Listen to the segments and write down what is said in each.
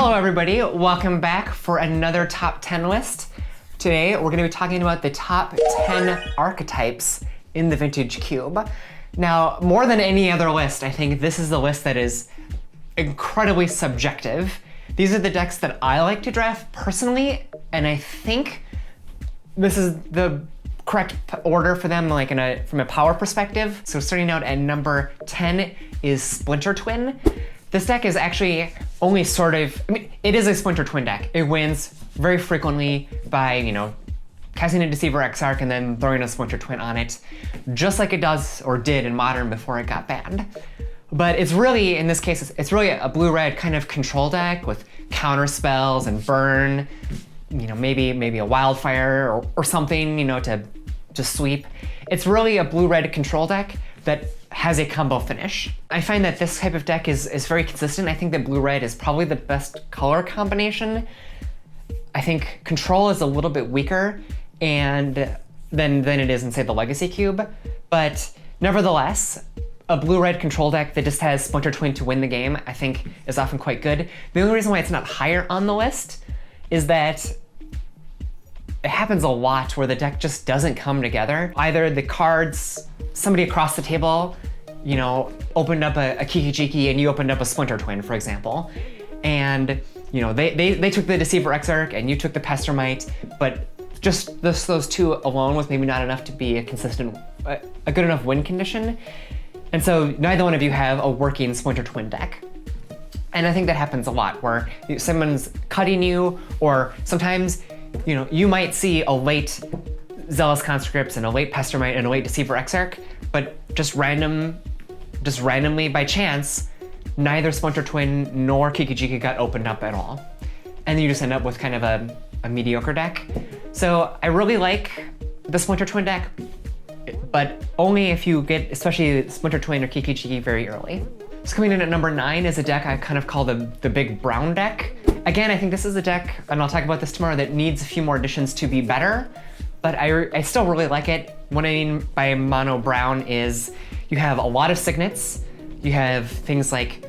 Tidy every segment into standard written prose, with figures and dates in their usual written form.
Hello everybody, welcome back for another top 10 list. Today we're going to be talking about the top 10 archetypes in the Vintage Cube. Now, more than any other list, I think this is the list that is incredibly subjective. These are the decks that I like to draft personally, and I think this is the correct order for them, like from a power perspective. So starting out at number 10 is Splinter Twin. This deck is actually only it is a Splinter Twin deck. It wins very frequently by, casting a Deceiver Exarch and then throwing a Splinter Twin on it, just like it does or did in Modern before it got banned. But it's really, in this case, it's really a blue-red kind of control deck with counter spells and burn, maybe a wildfire or something, to sweep. It's really a blue-red control deck that has a combo finish. I find that this type of deck is very consistent. I think that blue-red is probably the best color combination. I think control is a little bit weaker than it is in, say, the Legacy Cube, but nevertheless, a blue-red control deck that just has Splinter Twin to win the game, I think, is often quite good. The only reason why it's not higher on the list is that it happens a lot where the deck just doesn't come together. Either the cards, somebody across the table, opened up a Kiki-Jiki and you opened up a Splinter Twin, for example, and they took the Deceiver Exarch and you took the Pestermite, but just those two alone was maybe not enough to be a good enough win condition. And so neither one of you have a working Splinter Twin deck. And I think that happens a lot where someone's cutting you, or sometimes you might see a late Zealous Conscripts and a late Pestermite and a late Deceiver Exarch, but just randomly by chance, neither Splinter Twin nor Kiki-Jiki got opened up at all. And then you just end up with kind of a mediocre deck. So I really like the Splinter Twin deck, but only if you get especially Splinter Twin or Kiki-Jiki very early. So coming in at number 9 is a deck I kind of call the big brown deck. Again, I think this is a deck, and I'll talk about this tomorrow, that needs a few more additions to be better, but I still really like it. What I mean by mono brown is you have a lot of signets. You have things like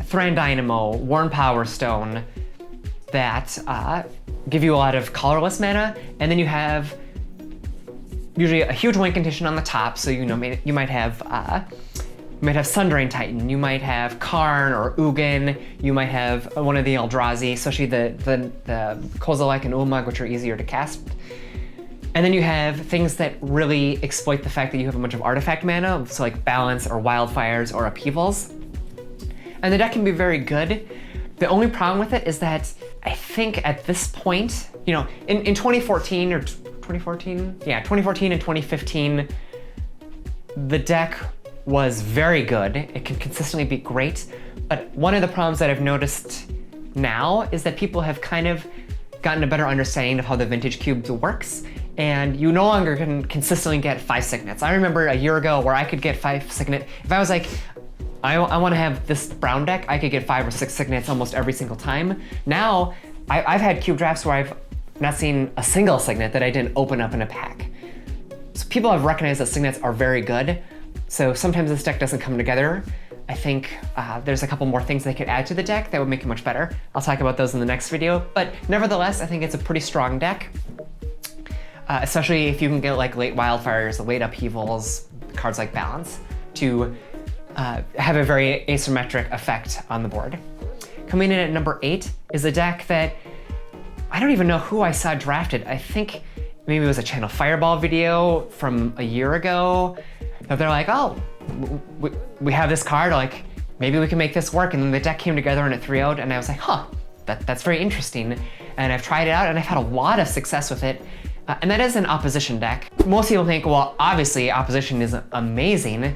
Thran Dynamo, Worn Power Stone that give you a lot of colorless mana, and then you have usually a huge win condition on the top, so you might have Sundering Titan, you might have Karn or Ugin, you might have one of the Eldrazi, especially the Kozilek and Ulamog, which are easier to cast. And then you have things that really exploit the fact that you have a bunch of artifact mana, so like Balance or Wildfires or Upheavals. And the deck can be very good. The only problem with it is that I think at this point, in 2014 or 2014? Yeah, 2014 and 2015, the deck was very good. It can consistently be great, but one of the problems that I've noticed now is that people have kind of gotten a better understanding of how the Vintage Cube works, and you no longer can consistently get 5 signets. I remember a year ago where I could get 5 signet. If I was like, I want to have this brown deck, I could get 5 or 6 signets almost every single time. Now, I've had cube drafts where I've not seen a single signet that I didn't open up in a pack. So people have recognized that signets are very good. So sometimes this deck doesn't come together. I think there's a couple more things they could add to the deck that would make it much better. I'll talk about those in the next video, but nevertheless, I think it's a pretty strong deck, especially if you can get like late Wildfires, late Upheavals, cards like Balance, to have a very asymmetric effect on the board. Coming in at number 8 is a deck that I don't even know who I saw drafted. I think maybe it was a Channel Fireball video from a year ago. That they're like, oh, we have this card, like, maybe we can make this work. And then the deck came together and it 3-0'd, and I was like, huh, that's very interesting. And I've tried it out and I've had a lot of success with it. And that is an opposition deck. Most people think, well, obviously opposition is amazing,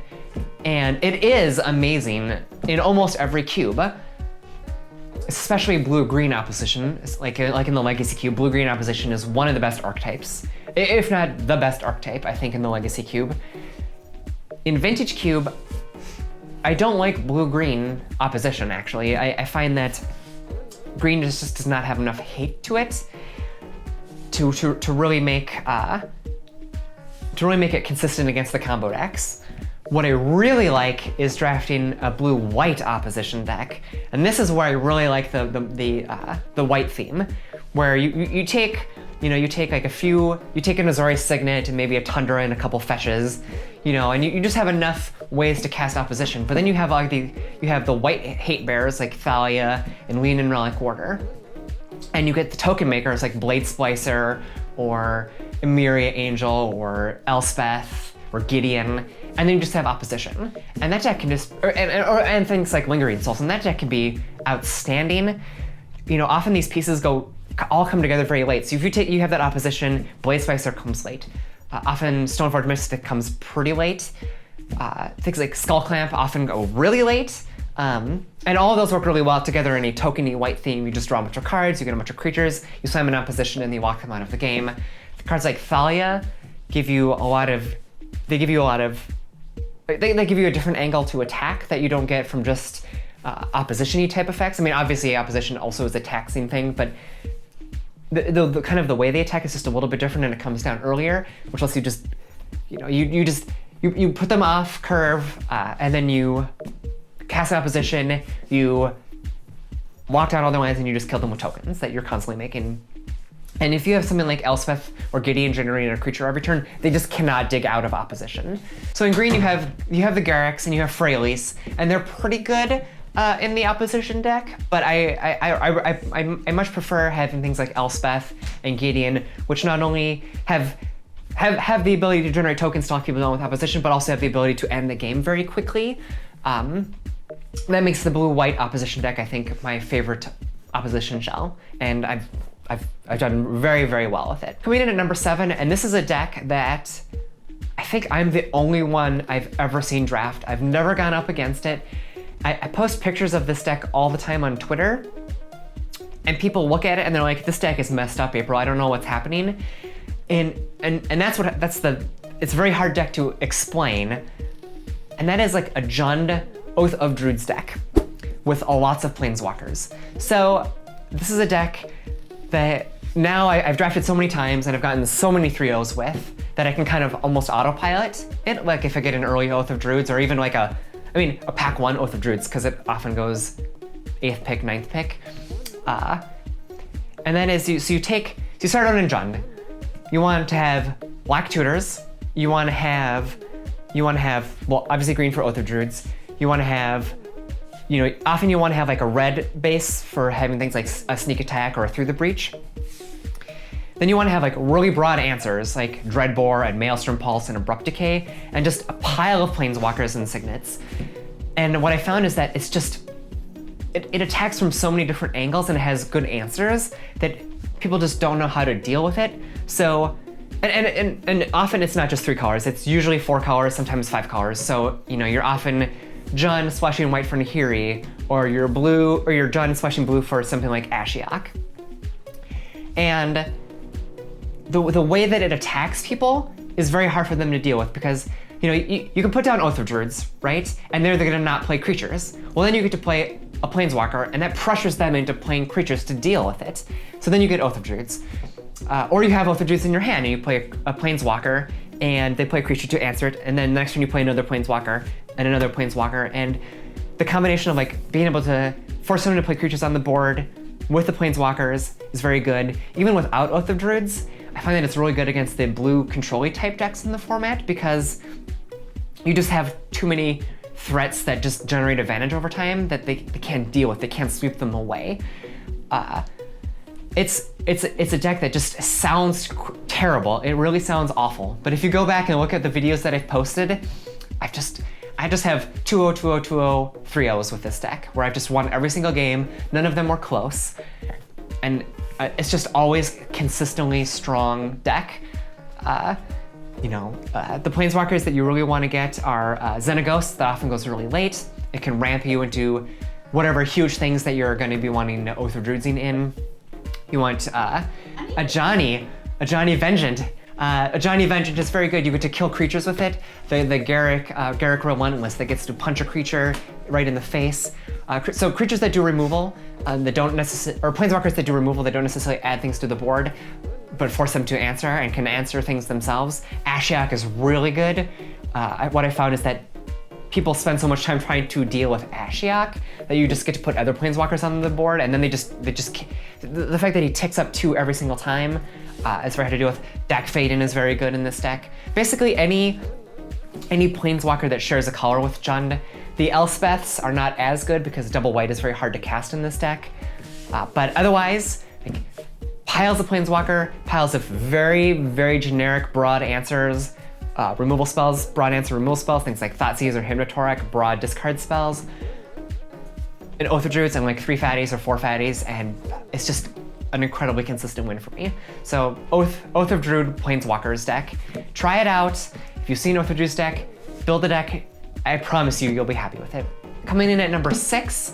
and it is amazing in almost every cube, especially blue-green opposition. Like in the Legacy Cube, blue-green opposition is one of the best archetypes, if not the best archetype, I think, in the Legacy Cube. In Vintage Cube, I don't like blue-green opposition, actually. I find that green just does not have enough hate to it to really make it consistent against the combo decks. What I really like is drafting a blue-white opposition deck, and this is where I really like the white theme, where you take like you take an Azorius Signet and maybe a Tundra and a couple fetches, and you just have enough ways to cast opposition. But then you have like the white hate bears like Thalia and Lean and Relic Warder, and you get the token makers like Blade Splicer or Emiria Angel or Elspeth or Gideon, and then you just have opposition. And that deck can just, and things like Lingering Souls, and that deck can be outstanding. Often these pieces all come together very late. So if you have that opposition, Blade Splicer comes late. Often Stoneforge Mystic comes pretty late. Things like Skull Clamp often go really late. And all of those work really well together in a tokeny white theme. You just draw a bunch of cards, you get a bunch of creatures, you slam in opposition, and you walk them out of the game. Cards like Thalia give you a lot of, they give you a different angle to attack that you don't get from just opposition-y type effects. I mean, obviously opposition also is a taxing thing, but the kind of the way they attack is just a little bit different, and it comes down earlier, which lets you just, you put them off curve, and then you cast an opposition, you lock down all their lands, and you just kill them with tokens that you're constantly making. And if you have something like Elspeth or Gideon generating a creature every turn, they just cannot dig out of opposition. So in green, you have the Garrux and you have Freyalise, and they're pretty good in the opposition deck. But I much prefer having things like Elspeth and Gideon, which not only have the ability to generate tokens to lock people down with opposition, but also have the ability to end the game very quickly. That makes the blue-white opposition deck, I think, my favorite opposition shell, and I've done very, very well with it. Coming in at number 7, and this is a deck that I think I'm the only one I've ever seen draft. I've never gone up against it. I post pictures of this deck all the time on Twitter, and people look at it and they're like, "This deck is messed up, April. I don't know what's happening." And it's a very hard deck to explain, and that is like a Jund Oath of Druids deck with lots of planeswalkers. So this is a deck that now I've drafted so many times and I've gotten so many 3-0s with that I can kind of almost autopilot it. Like if I get an early Oath of Druids, or even like a pack 1 Oath of Druids, because it often goes 8th pick, 9th pick. And then you start out in Jund. You want to have black tutors. You want to have, well, obviously green for Oath of Druids. You want to have, often you want to have like a red base for having things like a sneak attack or a through the breach. Then you want to have like really broad answers like Dreadbore and Maelstrom Pulse and Abrupt Decay, and just a pile of planeswalkers and signets. And what I found is that it's just, it attacks from so many different angles and it has good answers that people just don't know how to deal with it. So, and often it's not just 3 colors, it's usually 4 colors, sometimes 5 colors. So, you're often Jund splashing white for Nahiri, or you're Jund splashing blue for something like Ashiok. And the way that it attacks people is very hard for them to deal with, because you can put down Oath of Druids, right? And they're gonna not play creatures. Well, then you get to play a planeswalker, and that pressures them into playing creatures to deal with it. So then you get Oath of Druids. Or you have Oath of Druids in your hand, and you play a planeswalker, and they play a creature to answer it, and then next turn you play another planeswalker, and another planeswalker, and the combination of like being able to force someone to play creatures on the board with the planeswalkers is very good. Even without Oath of Druids, I find that it's really good against the blue control-y type decks in the format, because you just have too many threats that just generate advantage over time that they can't deal with. They can't sweep them away. It's a deck that just sounds terrible. It really sounds awful. But if you go back and look at the videos that I've posted, I just have 2-0, 2-0, 2-0, 3-0s with this deck, where I've just won every single game. None of them were close. And it's just always consistently strong deck. The planeswalkers that you really want to get are Xenaghost, that often goes really late. It can ramp you into whatever huge things that you're going to be wanting to Oath of Druidsing in. You want a Johnny Vengeant. A Johnny Vengeant is very good. You get to kill creatures with it. The Garruk Relentless that gets to punch a creature right in the face. So creatures that do removal, that don't necessarily, or planeswalkers that do removal that don't necessarily add things to the board, but force them to answer and can answer things themselves. Ashiok is really good. What I found is that people spend so much time trying to deal with Ashiok that you just get to put other planeswalkers on the board, and then the fact that he ticks up 2 every single time is very hard to deal with. Dak Faden is very good in this deck. Basically any planeswalker that shares a color with Jund. The Elspeths are not as good because double white is very hard to cast in this deck. But otherwise, like, piles of planeswalker, piles of very, very generic broad answers, removal spells, broad answer removal spells, things like Thoughtseize or Hypnotoric, broad discard spells. In Oath of Druids, I'm like 3 fatties or 4 fatties, and it's just an incredibly consistent win for me. So Oath of Druid Planeswalkers deck, try it out. If you've seen Oath of Druids deck, build a deck. I promise you'll be happy with it. Coming in at number 6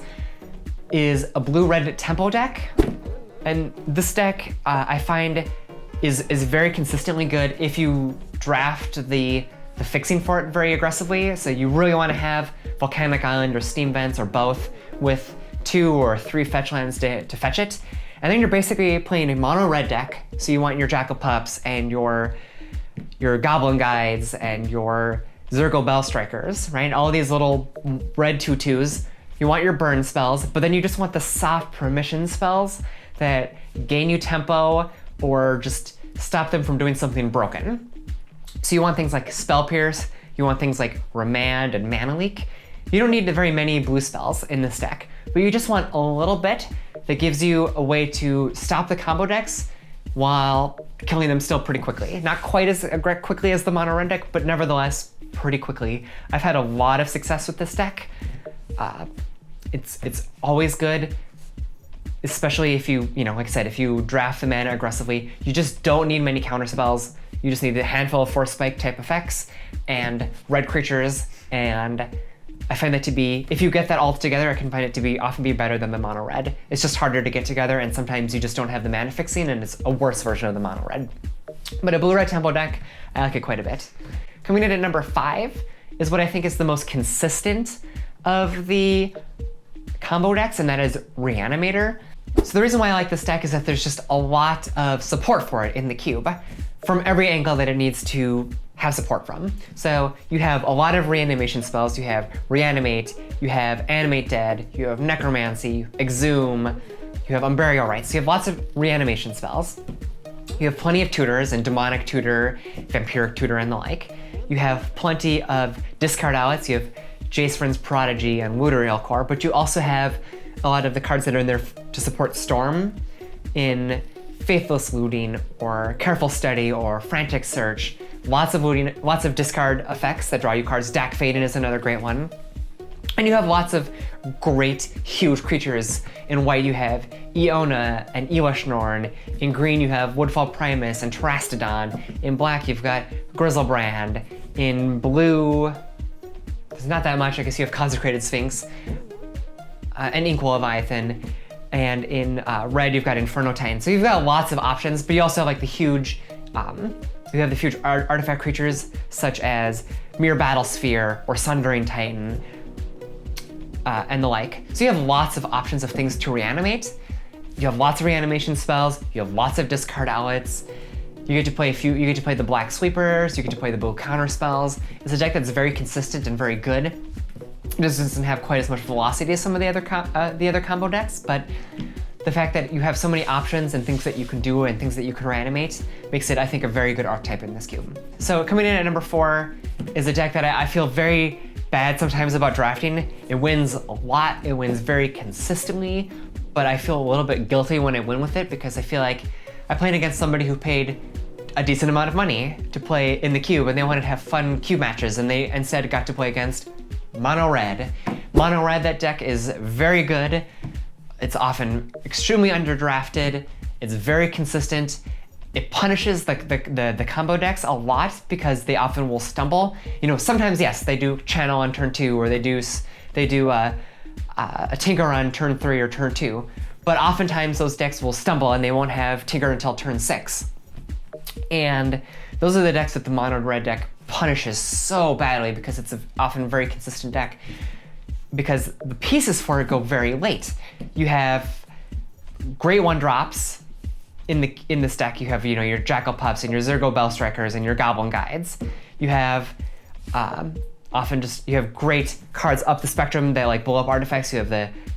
is a blue-red tempo deck. And this deck, I find, is very consistently good if you draft the fixing for it very aggressively. So you really want to have Volcanic Island or Steam Vents or both with 2 or 3 fetch lands to fetch it. And then you're basically playing a mono red deck. So you want your Jackal Pups and your Goblin Guides and your Zergo Bell Strikers, right? All these little red 2/2s. You want your burn spells, but then you just want the soft permission spells that gain you tempo or just stop them from doing something broken. So you want things like Spell Pierce, you want things like Remand and Mana Leak. You don't need very many blue spells in this deck, but you just want a little bit that gives you a way to stop the combo decks while killing them still pretty quickly. Not quite as quickly as the mono red deck, but nevertheless pretty quickly. I've had a lot of success with this deck. It's always good, especially if you like I said, if you draft the mana aggressively. You just don't need many counter spells. You just need a handful of Force Spike type effects and red creatures, and I find that to be, if you get that all together, I can find it to be often be better than the mono red. It's just harder to get together, and sometimes you just don't have the mana fixing, and it's a worse version of the mono red. But a blue-red tempo deck, I like it quite a bit. Coming in at number 5 is what I think is the most consistent of the combo decks, and that is Reanimator. So the reason why I like this deck is that there's just a lot of support for it in the cube from every angle that it needs to have support from. So you have a lot of reanimation spells. You have Reanimate, you have Animate Dead, you have Necromancy, Exhume, you have Unburial Rites. So you have lots of reanimation spells. You have plenty of tutors and Demonic Tutor, Vampiric Tutor, and the like. You have plenty of discard outlets. You have Jace Vryn's Prodigy and Looter Core, but you also have a lot of the cards that are in there to support Storm in Faithless Looting or Careful Study or Frantic Search. Lots of looting, lots of discard effects that draw you cards. Dak Faden is another great one. And you have lots of great, huge creatures. In white you have Iona and Elishnorn. In green you have Woodfall Primus and Terastodon. In black you've got Grizzlebrand. In blue, there's not that much. I guess you have Consecrated Sphinx and Ink Leviathan. And in red you've got Inferno Titan. So you've got lots of options, but you also have like the huge, you have the huge artifact creatures such as Mere Battlesphere or Sundering Titan and the like. So you have lots of options of things to reanimate. You have lots of reanimation spells. You have lots of discard outlets. You get to play you get to play the black sweepers. You get to play the blue counter spells. It's a deck that's very consistent and very good. It doesn't have quite as much velocity as some of the other combo decks, but the fact that you have so many options and things that you can do and things that you can reanimate makes it, I think, a very good archetype in this cube. So coming in at number 4 is a deck that I feel very bad sometimes about drafting. It wins a lot, it wins very consistently, but I feel a little bit guilty when I win with it because I feel like I played against somebody who paid a decent amount of money to play in the cube and they wanted to have fun cube matches, and they instead got to play against Mono Red. Mono Red, that deck is very good. It's often extremely underdrafted. It's very consistent. It punishes the combo decks a lot because they often will stumble. You know, sometimes yes, they do channel on turn 2 or they do a Tinker on turn 3 or turn 2, but oftentimes those decks will stumble and they won't have Tinker until turn 6. And those are the decks that the Mono Red deck punishes so badly because it's often a very consistent deck because the pieces for it go very late. You have great 1-drops in this deck. You have your Jackal Pups and your Zergo Bell Strikers and your Goblin Guides. You have a often you have great cards up the spectrum that like blow up artifacts. You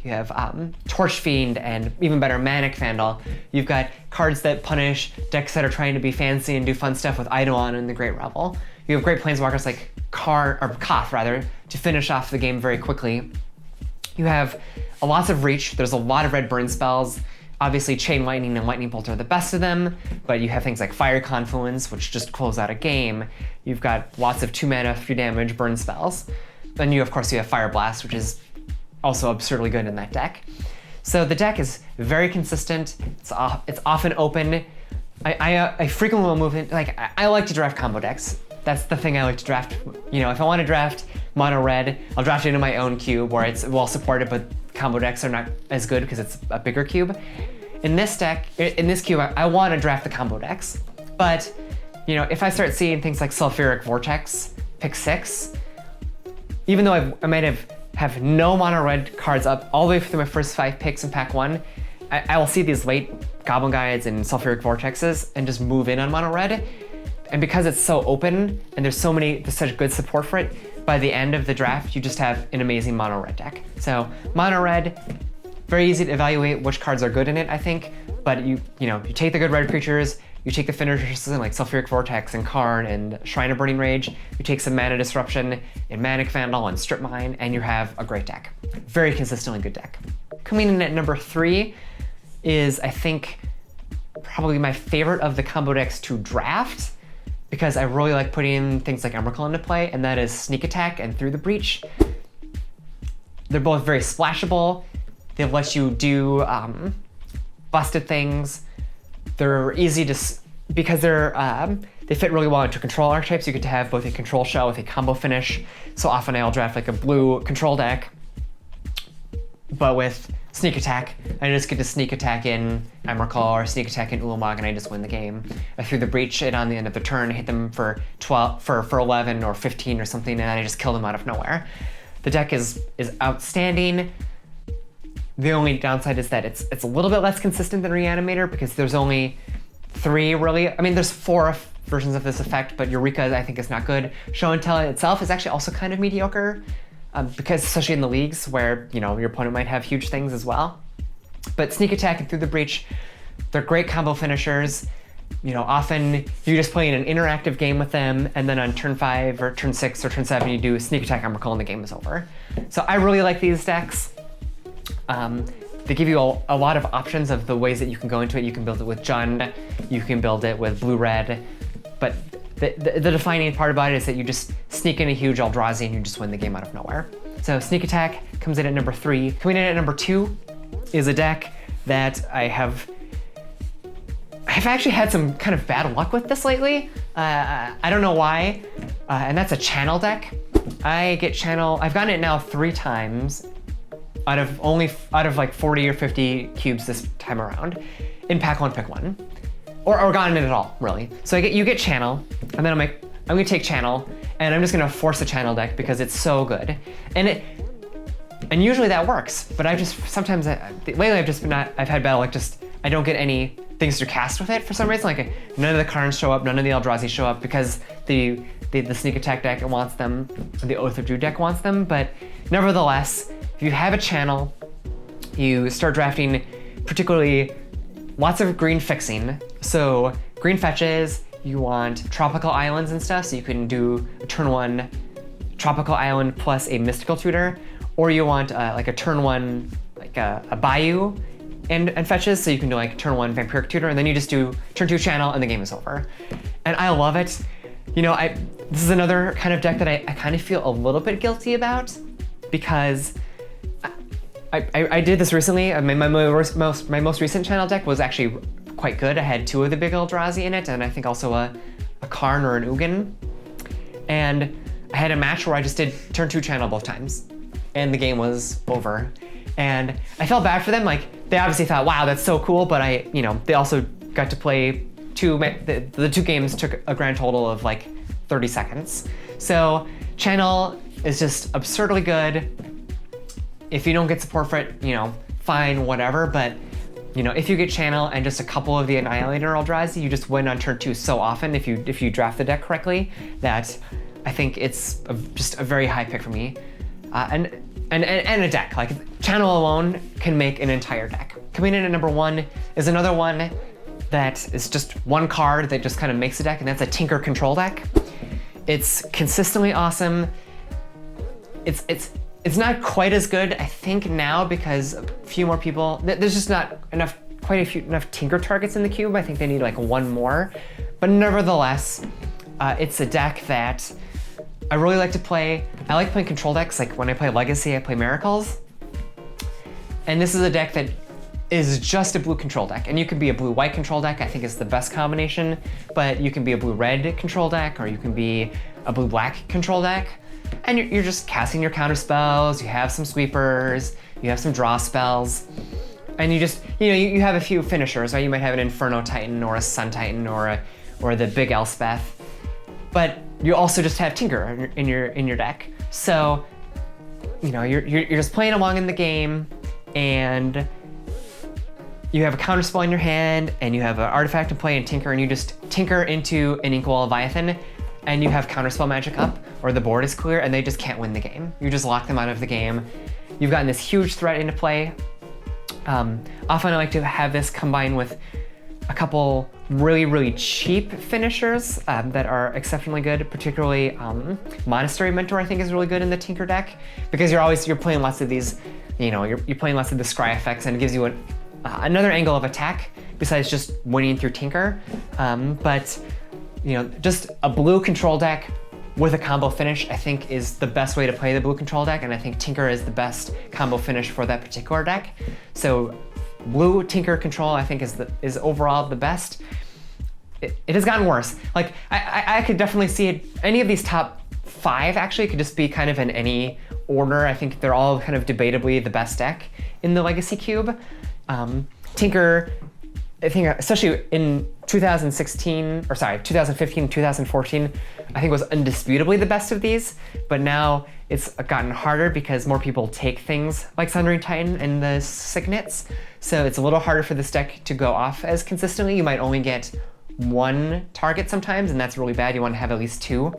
have Torch Fiend and even better Manic Vandal. You've got cards that punish decks that are trying to be fancy and do fun stuff with Eidolon and the Great Revel. You have great planeswalkers like Koth rather, to finish off the game very quickly. You have lots of reach. There's a lot of red burn spells. Obviously, Chain Lightning and Lightning Bolt are the best of them, but you have things like Fire Confluence, which just close out a game. You've got lots of 2 mana, 3 damage burn spells. Then of course, you have Fire Blast, which is also absurdly good in that deck. So the deck is very consistent. It's often open. I frequently will move in, like, I like to draft combo decks. That's the thing I like to draft. You know, if I want to draft mono red, I'll draft it into my own cube where it's well supported, but combo decks are not as good because it's a bigger cube. In this cube, I want to draft the combo decks. But, you know, if I start seeing things like Sulfuric Vortex, pick 6, even though I might have no mono red cards up all the way through my first 5 picks in pack 1, I will see these late Goblin Guides and Sulfuric Vortexes and just move in on mono red. And because it's so open and there's such good support for it, by the end of the draft, you just have an amazing mono red deck. So mono red, very easy to evaluate which cards are good in it, I think. But you take the good red creatures, you take the finishers like Sulfuric Vortex and Karn and Shrine of Burning Rage, you take some mana disruption in Manic Vandal and Strip Mine, and you have a great deck. Very consistently good deck. Coming in at number 3 is, I think, probably my favorite of the combo decks to draft, because I really like putting things like Emrakul into play, and that is Sneak Attack and Through the Breach. They're both very splashable. They let you do busted things. They're easy to, because they fit really well into control archetypes. You get to have both a control shell with a combo finish. So often I'll draft like a blue control deck, but with Sneak Attack, I just get to Sneak Attack in Emrakul or Sneak Attack in Ulamog, and I just win the game. I Through the Breach it on the end of the turn, hit them for 11 or 15 or something, and I just kill them out of nowhere. The deck is outstanding. The only downside is that it's a little bit less consistent than Reanimator because there's only 3 really. I mean, there's 4 versions of this effect, but Eureka I think is not good. Show and Tell itself is actually also kind of mediocre. Because especially in the leagues where, you know, your opponent might have huge things as well. But Sneak Attack and Through the Breach, they're great combo finishers. You know, often you just play in an interactive game with them, and then on turn 5 or turn 6 or turn 7, you do Sneak Attack Emrakul and the game is over. So I really like these decks. They give you a lot of options of the ways that you can go into it. You can build it with Jund, you can build it with blue-red, but the defining part about it is that you just sneak in a huge Eldrazi and you just win the game out of nowhere. So Sneak Attack comes in at number 3. Coming in at number 2 is a deck that I've actually had some kind of bad luck with this lately. I don't know why, and that's a Channel deck. I've gotten it now 3 times out of like 40 or 50 cubes this time around in pack 1, pick 1. Or gotten it at all, really. So you get Channel, and then I'm like, I'm gonna take Channel, and I'm just gonna force a Channel deck because it's so good. And usually that works, but lately I've had bad luck, I don't get any things to cast with it for some reason. Like none of the Karns show up, none of the Eldrazi show up because the Sneak Attack deck wants them, or the Oath of Druid deck wants them, but nevertheless, if you have a Channel, you start drafting particularly lots of green fixing. So green fetches, you want tropical islands and stuff, so you can do a turn 1 tropical island plus a mystical tutor, or you want like a turn 1 like a bayou and fetches, so you can do like turn 1 vampiric tutor, and then you just do turn 2 Channel and the game is over. And I love it. You know, this is another kind of deck that I kind of feel a little bit guilty about because I did this recently. My most recent Channel deck was actually quite good. I had 2 of the big Eldrazi in it, and I think also a Karn or an Ugin. And I had a match where I just did turn 2 Channel both times, and the game was over. And I felt bad for them. Like, they obviously thought, wow, that's so cool, but they also got to play the 2 games took a grand total of like 30 seconds. So Channel is just absurdly good. If you don't get support for it, fine, whatever, but if you get Channel and just a couple of the Annihilator Eldrazi, you just win on turn 2 so often if you draft the deck correctly that I think it's just a very high pick for me. And a deck, like channel alone can make an entire deck. Coming in at number 1 is another one that is just one card that just kind of makes a deck, and that's a Tinker control deck. It's consistently awesome. It's not quite as good, I think, now because a few more people, there's just not enough Tinker targets in the cube. I think they need like one more. But nevertheless, it's a deck that I really like to play. I like playing control decks. Like when I play Legacy, I play Miracles. And this is a deck that is just a blue control deck. And you can be a blue-white control deck, I think is the best combination, but you can be a blue-red control deck, or you can be a blue-black control deck. And you're just casting your counter spells, you have some sweepers, you have some draw spells, and you just, you have a few finishers, right? You might have an Inferno Titan or a Sun Titan or the big Elspeth, but you also just have Tinker in your deck. So, you're just playing along in the game, and you have a counter spell in your hand, and you have an artifact in play and Tinker, and you just Tinker into an Inkwell Leviathan, and you have counterspell magic up, or the board is clear, and they just can't win the game. You just lock them out of the game. You've gotten this huge threat into play. Often I like to have this combined with a couple really, really cheap finishers that are exceptionally good, particularly Monastery Mentor I think is really good in the Tinker deck, because you're playing lots of these, you're playing lots of the scry effects, and it gives you another angle of attack besides just winning through Tinker. But just a blue control deck with a combo finish, I think, is the best way to play the blue control deck, and I think Tinker is the best combo finish for that particular deck. So blue Tinker control, I think, is overall the best. It has gotten worse. Like, I could definitely see it, any of these top 5 actually could just be kind of in any order. I think they're all kind of debatably the best deck in the Legacy Cube. Tinker, I think, especially in 2015, 2014, I think was undisputably the best of these, but now it's gotten harder because more people take things like Sundering Titan and the Signets, so it's a little harder for this deck to go off as consistently. You might only get 1 target sometimes, and that's really bad. You want to have at least 2.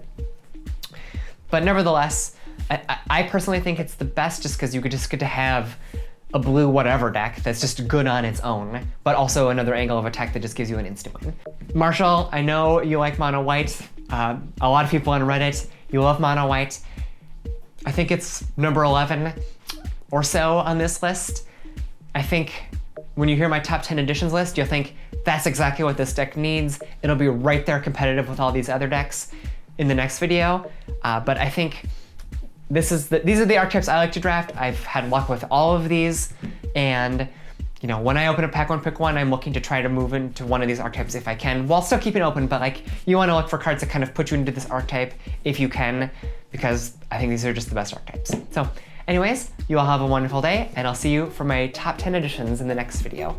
But nevertheless, I personally think it's the best just because you could just get to have a blue whatever deck that's just good on its own, but also another angle of attack that just gives you an instant win. Marshall, I know you like mono white. A lot of people on Reddit, you love mono white. I think it's number 11 or so on this list. I think when you hear my top 10 editions list, you'll think that's exactly what this deck needs. It'll be right there competitive with all these other decks in the next video. But I think these are the archetypes I like to draft. I've had luck with all of these, and when I open a pack 1 pick 1, I'm looking to try to move into one of these archetypes if I can, while still keeping it open, but like, you want to look for cards that kind of put you into this archetype if you can, because I think these are just the best archetypes. So anyways, you all have a wonderful day, and I'll see you for my top 10 editions in the next video.